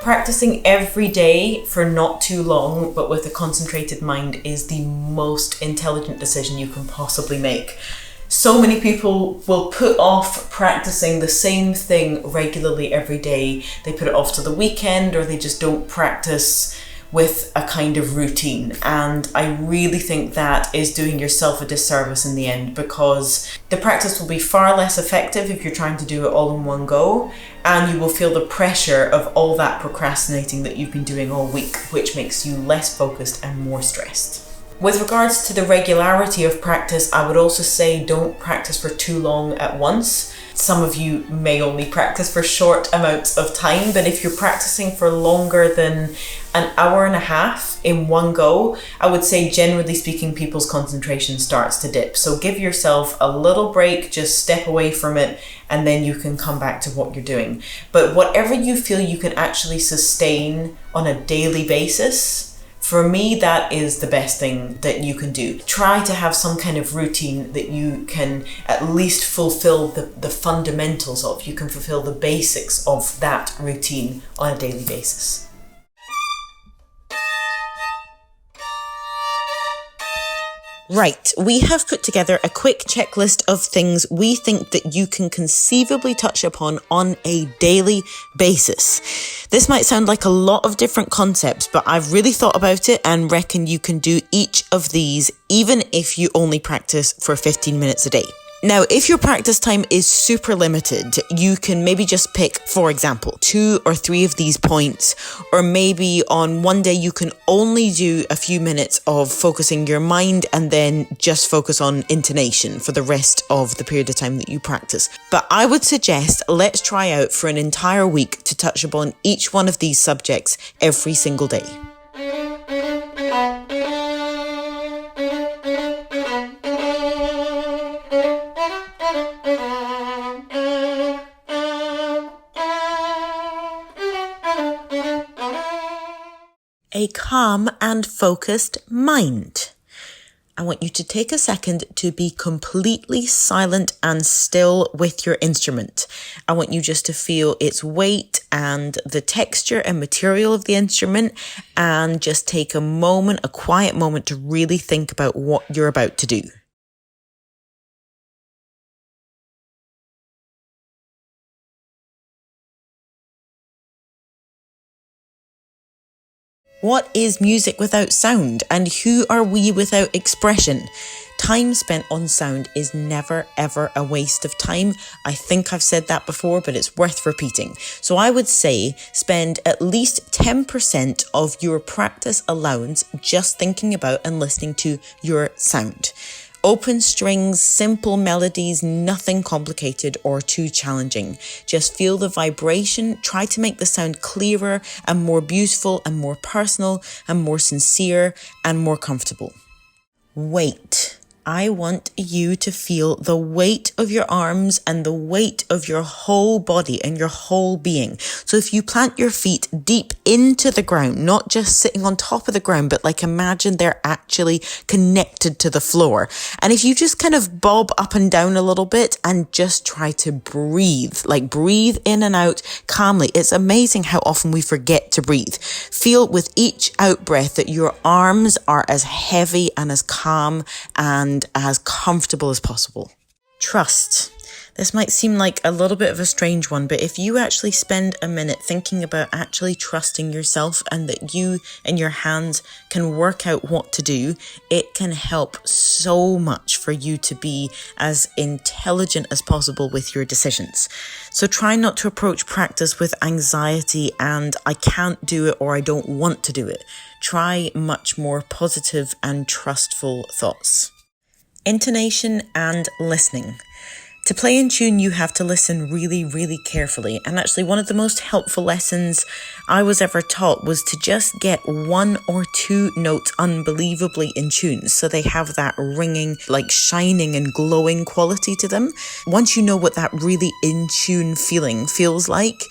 Practicing every day for not too long, but with a concentrated mind, is the most intelligent decision you can possibly make. So many people will put off practicing the same thing regularly every day. They put it off to the weekend, or they just don't practice with a kind of routine. And I really think that is doing yourself a disservice in the end, because the practice will be far less effective if you're trying to do it all in one go, and you will feel the pressure of all that procrastinating that you've been doing all week, which makes you less focused and more stressed. With regards to the regularity of practice, I would also say don't practice for too long at once. Some of you may only practice for short amounts of time, but if you're practicing for longer than an hour and a half in one go, I would say generally speaking, people's concentration starts to dip. So give yourself a little break, just step away from it, and then you can come back to what you're doing. But whatever you feel you can actually sustain on a daily basis, for me, that is the best thing that you can do. Try to have some kind of routine that you can at least fulfill the fundamentals of. You can fulfill the basics of that routine on a daily basis. Right, we have put together a quick checklist of things we think that you can conceivably touch upon on a daily basis. This might sound like a lot of different concepts, but I've really thought about it and reckon you can do each of these even if you only practice for 15 minutes a day. Now, if your practice time is super limited, you can maybe just pick, for example, 2 or 3 of these points, or maybe on one day you can only do a few minutes of focusing your mind and then just focus on intonation for the rest of the period of time that you practice. But I would suggest let's try out for an entire week to touch upon each one of these subjects every single day. A calm and focused mind. I want you to take a second to be completely silent and still with your instrument. I want you just to feel its weight and the texture and material of the instrument, and just take a moment, a quiet moment, to really think about what you're about to do. What is music without sound, and who are we without expression? Time spent on sound is never ever a waste of time. I think I've said that before, but it's worth repeating. So I would say spend at least 10% of your practice allowance just thinking about and listening to your sound. Open strings, simple melodies, nothing complicated or too challenging. Just feel the vibration, try to make the sound clearer and more beautiful and more personal and more sincere and more comfortable. Weight. I want you to feel the weight of your arms and the weight of your whole body and your whole being. So if you plant your feet deep into the ground, not just sitting on top of the ground, but like imagine they're actually connected to the floor. And if you just kind of bob up and down a little bit and just try to breathe, like breathe in and out calmly. It's amazing how often we forget to breathe. Feel with each out breath that your arms are as heavy and as calm and as comfortable as possible. Trust. This might seem like a little bit of a strange one, but if you actually spend a minute thinking about actually trusting yourself and that you and your hands can work out what to do, it can help so much for you to be as intelligent as possible with your decisions. So try not to approach practice with anxiety and I can't do it or I don't want to do it. Try much more positive and trustful thoughts. Intonation and listening. To play in tune, you have to listen really, really carefully. And actually, one of the most helpful lessons I was ever taught was to just get 1 or 2 notes unbelievably in tune. So they have that ringing, like shining and glowing quality to them. Once you know what that really in tune feeling feels like,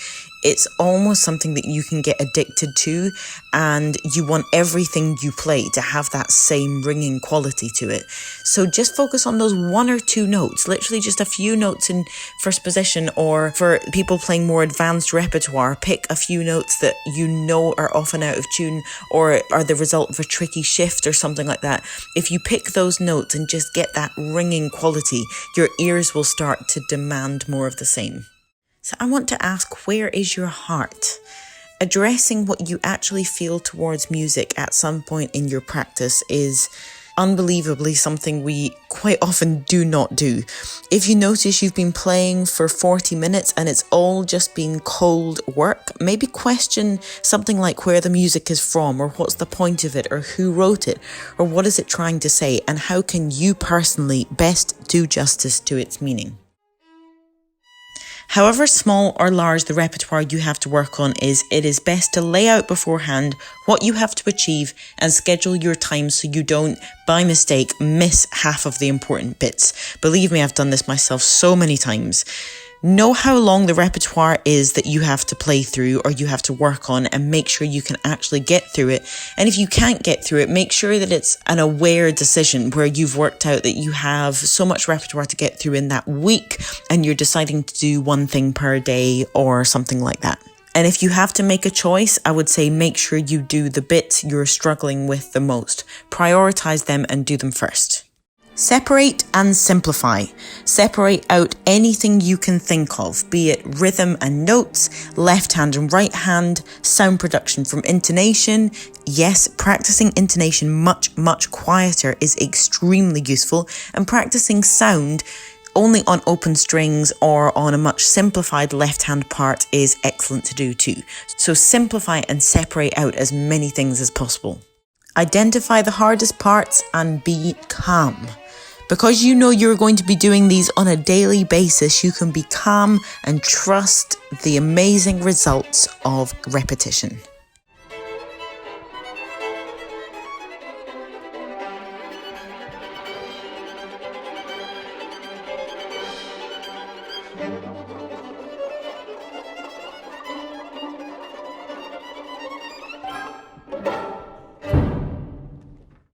it's almost something that you can get addicted to, and you want everything you play to have that same ringing quality to it. So just focus on those 1 or 2 notes, literally just a few notes in first position, or for people playing more advanced repertoire, pick a few notes that you know are often out of tune or are the result of a tricky shift or something like that. If you pick those notes and just get that ringing quality, your ears will start to demand more of the same. So I want to ask, where is your heart? Addressing what you actually feel towards music at some point in your practice is unbelievably something we quite often do not do. If you notice you've been playing for 40 minutes and it's all just been cold work, maybe question something like where the music is from, or what's the point of it, or who wrote it, or what is it trying to say, and how can you personally best do justice to its meaning. However small or large the repertoire you have to work on is, it is best to lay out beforehand what you have to achieve and schedule your time so you don't, by mistake, miss half of the important bits. Believe me, I've done this myself so many times. Know how long the repertoire is that you have to play through or you have to work on, and make sure you can actually get through it. And if you can't get through it, make sure that it's an aware decision where you've worked out that you have so much repertoire to get through in that week and you're deciding to do 1 thing per day or something like that. And if you have to make a choice, I would say make sure you do the bits you're struggling with the most. Prioritize them and do them first. Separate and simplify. Separate out anything you can think of, be it rhythm and notes, left hand and right hand, sound production from intonation. Yes, practicing intonation much quieter is extremely useful, and practicing sound only on open strings or on a much simplified left hand part is excellent to do too. So simplify and separate out as many things as possible. Identify the hardest parts and be calm. Because you know you're going to be doing these on a daily basis, you can be calm and trust the amazing results of repetition.